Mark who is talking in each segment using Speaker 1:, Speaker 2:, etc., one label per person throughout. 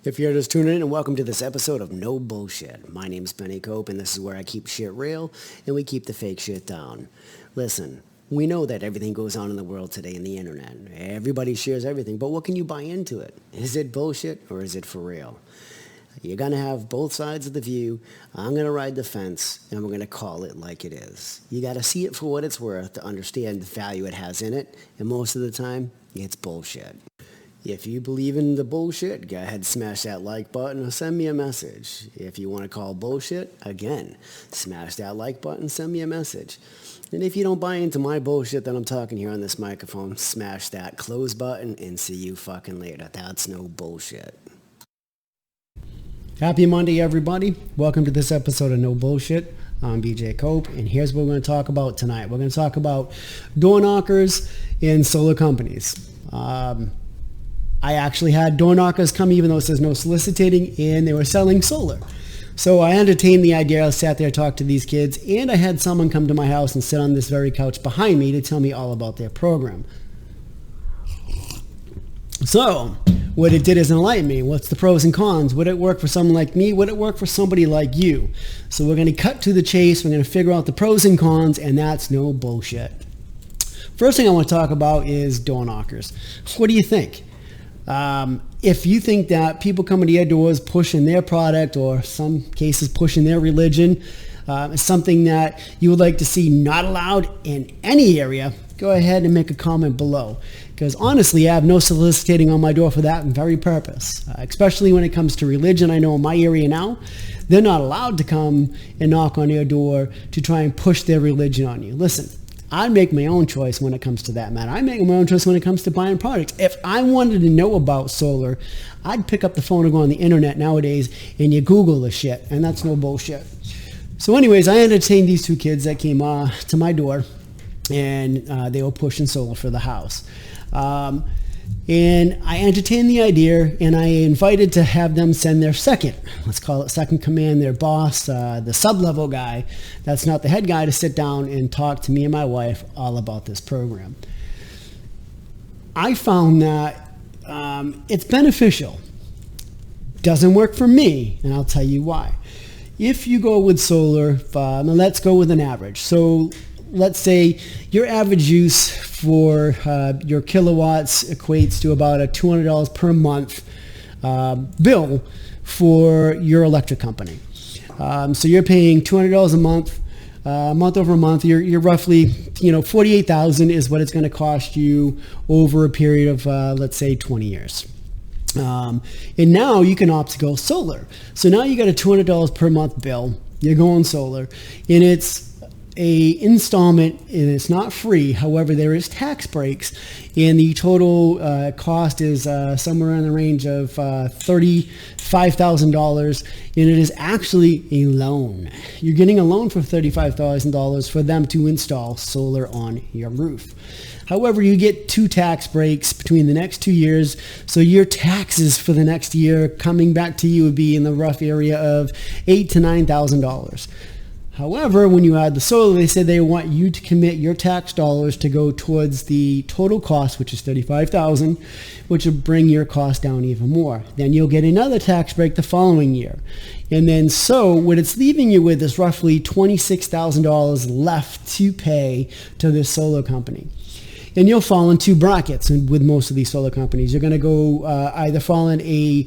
Speaker 1: If you're just tuning in, and welcome to this episode of No Bullshit. My name's Benny Cope, and this is where I keep shit real, and we keep the fake shit down. Listen, we know that everything goes on in the world today in the internet. Everybody shares everything, but what can you buy into it? Is it bullshit, or is it for real? You're going to have both sides of the view. I'm going to ride the fence, and we're going to call it like it is. You got to see it for what it's worth to understand the value it has in it, and most of the time, it's bullshit. If you believe in the bullshit, go ahead, smash that like button or send me a message. If you want to call bullshit, again, smash that like button, send me a message. And if you don't buy into my bullshit that I'm talking here on this microphone, smash that close button and see you fucking later. That's no bullshit. Happy Monday, everybody. Welcome to this episode of No Bullshit. I'm BJ Cope, and here's what we're going to talk about tonight. We're going to talk about door knockers and solar companies. I actually had door knockers come, even though it says no soliciting, and they were selling solar. So I entertained the idea. I sat there, talked to these kids, and I had someone come to my house and sit on this very couch behind me to tell me all about their program. So what it did is enlighten me. What's the pros and cons? Would it work for someone like me? Would it work for somebody like you? So we're going to cut to the chase. We're going to figure out the pros and cons, and that's no bullshit. First thing I want to talk about is door knockers. What do you think? If you think that people coming to your doors pushing their product, or some cases pushing their religion, is something that you would like to see not allowed in any area, go ahead and make a comment below. Because honestly, I have no soliciting on my door for that very purpose. Especially when it comes to religion. I know in my area now, they're not allowed to come and knock on your door to try and push their religion on you. Listen, I make my own choice when it comes to that matter. I make my own choice when it comes to buying products. If I wanted to know about solar, I'd pick up the phone and go on the internet nowadays and you Google the shit, and that's no bullshit. So anyways, I entertained these two kids that came to my door, and they were pushing solar for the house. And I entertained the idea, and I invited to have them send their second, let's call it second command, their boss, the sub-level guy, that's not the head guy, to sit down and talk to me and my wife all about this program. I found that it's beneficial. Doesn't work for me, and I'll tell you why. If you go with solar, let's go with an average. So let's say your average use for your kilowatts equates to about a $200 per month bill for your electric company. So you're paying $200 a month, month over month. You're roughly, $48,000 is what it's going to cost you over a period of, let's say, 20 years. And now you can opt to go solar. So now you got a $200 per month bill. You're going solar, and it's a installment, and it's not free. However, there is tax breaks, and the total cost is somewhere in the range of $35,000, and it is actually a loan. You're getting a loan for $35,000 for them to install solar on your roof. However, you get two tax breaks between the next 2 years, so your taxes for the next year coming back to you would be in the rough area of $8,000 to $9,000. However, when you add the solar, they said they want you to commit your tax dollars to go towards the total cost, which is $35,000, which will bring your cost down even more. Then you'll get another tax break the following year. And then so what it's leaving you with is roughly $26,000 left to pay to this solar company. And you'll fall in two brackets with most of these solar companies. You're going to go either fall in a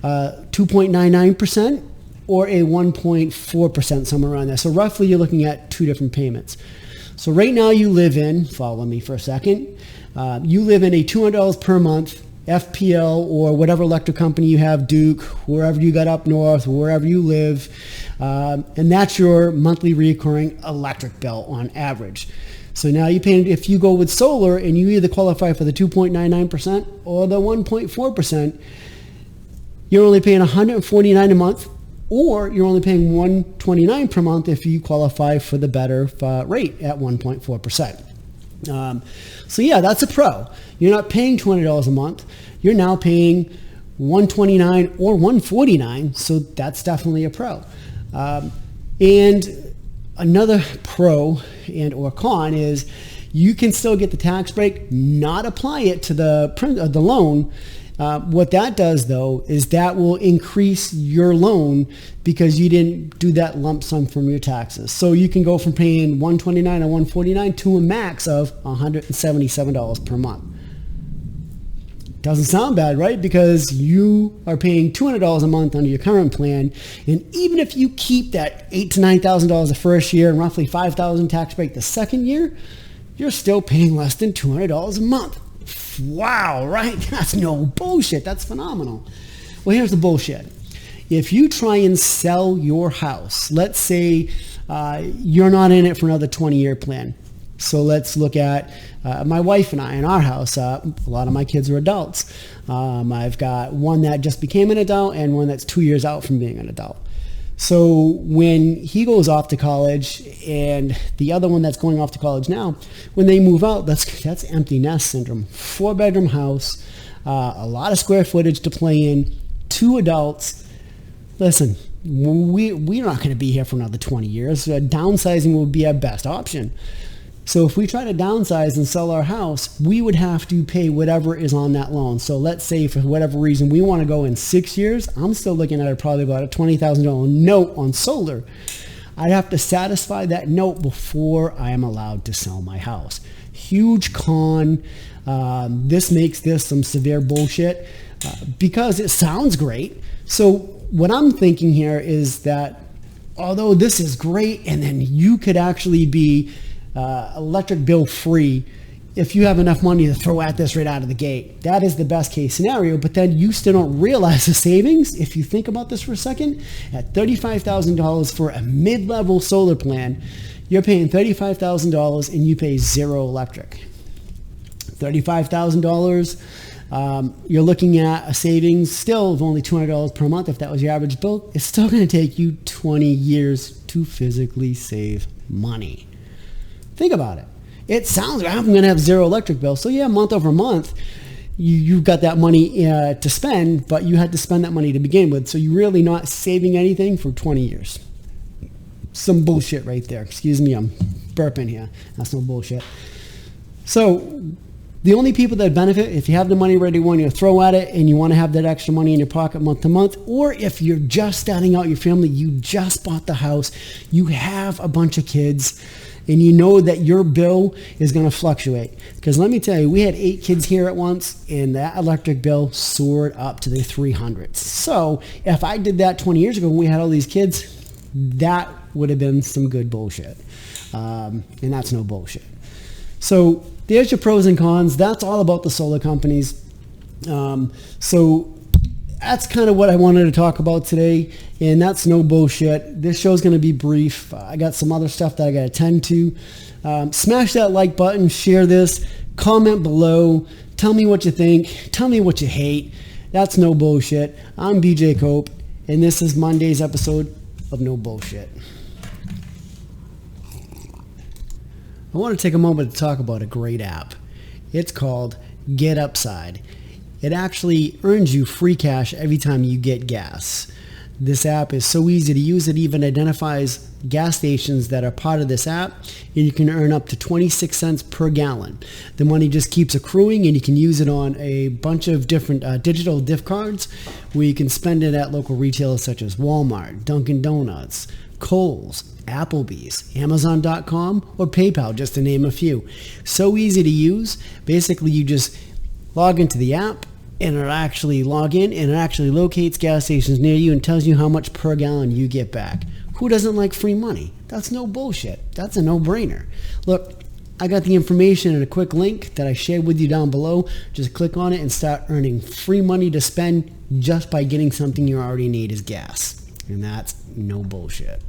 Speaker 1: 2.99%, or a 1.4%, somewhere around there. So roughly you're looking at two different payments. So right now you live in, follow me for a second, you live in a $200 per month FPL or whatever electric company you have, Duke, wherever you got up north, wherever you live, and that's your monthly recurring electric bill on average. So now you pay, if you go with solar and you either qualify for the 2.99% or the 1.4%, you're only paying $149 a month, or you're only paying $129 per month if you qualify for the better rate at 1.4%. So yeah, that's a pro. You're not paying $200 a month. You're now paying $129 or $149. So that's definitely a pro. And another pro and or con is you can still get the tax break, not apply it to the loan, What that does, though, is that will increase your loan because you didn't do that lump sum from your taxes. So you can go from paying $129 or $149 to a max of $177 per month. Doesn't sound bad, right? Because you are paying $200 a month under your current plan, and even if you keep that $8,000 to $9,000 the first year and roughly $5,000 tax break the second year, you're still paying less than $200 a month. Wow, right? That's no bullshit. That's phenomenal. Well, here's the bullshit. If you try and sell your house, let's say you're not in it for another 20-year plan. So let's look at my wife and I in our house. A lot of my kids are adults. I've got one that just became an adult and one that's 2 years out from being an adult. So when he goes off to college and the other one that's going off to college now, when they move out, that's empty nest syndrome. 4-bedroom house, a lot of square footage to play in, 2 adults. Listen, we're not going to be here for another 20 years. Downsizing will be our best option. So if we try to downsize and sell our house, we would have to pay whatever is on that loan. So let's say for whatever reason we want to go in 6 years, I'm still looking at probably about a $20,000 note on solar. I'd have to satisfy that note before I am allowed to sell my house. Huge con. This makes this some severe bullshit because it sounds great. So what I'm thinking here is that although this is great and then you could actually be electric bill free if you have enough money to throw at this right out of the gate. That is the best case scenario, but then you still don't realize the savings. If you think about this for a second, at $35,000 for a mid-level solar plan, you're paying $35,000 and you pay zero electric. $35,000, you're looking at a savings still of only $200 per month. If that was your average bill, it's still going to take you 20 years to physically save money. Think about it. It sounds like I'm going to have zero electric bill. So yeah, month over month, you've got that money to spend, but you had to spend that money to begin with. So you're really not saving anything for 20 years. Some bullshit right there. Excuse me, I'm burping here. That's no bullshit. So the only people that benefit, if you have the money ready when you throw at it and you want to have that extra money in your pocket month to month, or if you're just starting out your family, you just bought the house, you have a bunch of kids, and you know that your bill is going to fluctuate. Because let me tell you, we had 8 kids here at once, and that electric bill soared up to the 300s. So if I did that 20 years ago when we had all these kids, that would have been some good bullshit. And that's no bullshit. So there's your pros and cons. That's all about the solar companies. So that's kind of what I wanted to talk about today, and that's no bullshit. This show's going to be brief. I got some other stuff that I got to attend to. Smash that like button, share this, comment below, tell me what you think, tell me what you hate. That's no bullshit. I'm BJ Cope, and this is Monday's episode of No Bullshit. I want to take a moment to talk about a great app. It's called GetUpside. It actually earns you free cash every time you get gas. This app is so easy to use, it even identifies gas stations that are part of this app, and you can earn up to 26 cents per gallon. The money just keeps accruing, and you can use it on a bunch of different digital gift cards where you can spend it at local retailers such as Walmart, Dunkin' Donuts, Kohl's, Applebee's, Amazon.com, or PayPal, just to name a few. So easy to use. Basically, you just log into the app, and it'll actually log in, and it actually locates gas stations near you and tells you how much per gallon you get back. Who doesn't like free money? That's no bullshit. That's a no-brainer. Look, I got the information in a quick link that I shared with you down below. Just click on it and start earning free money to spend just by getting something you already need as gas. And that's no bullshit.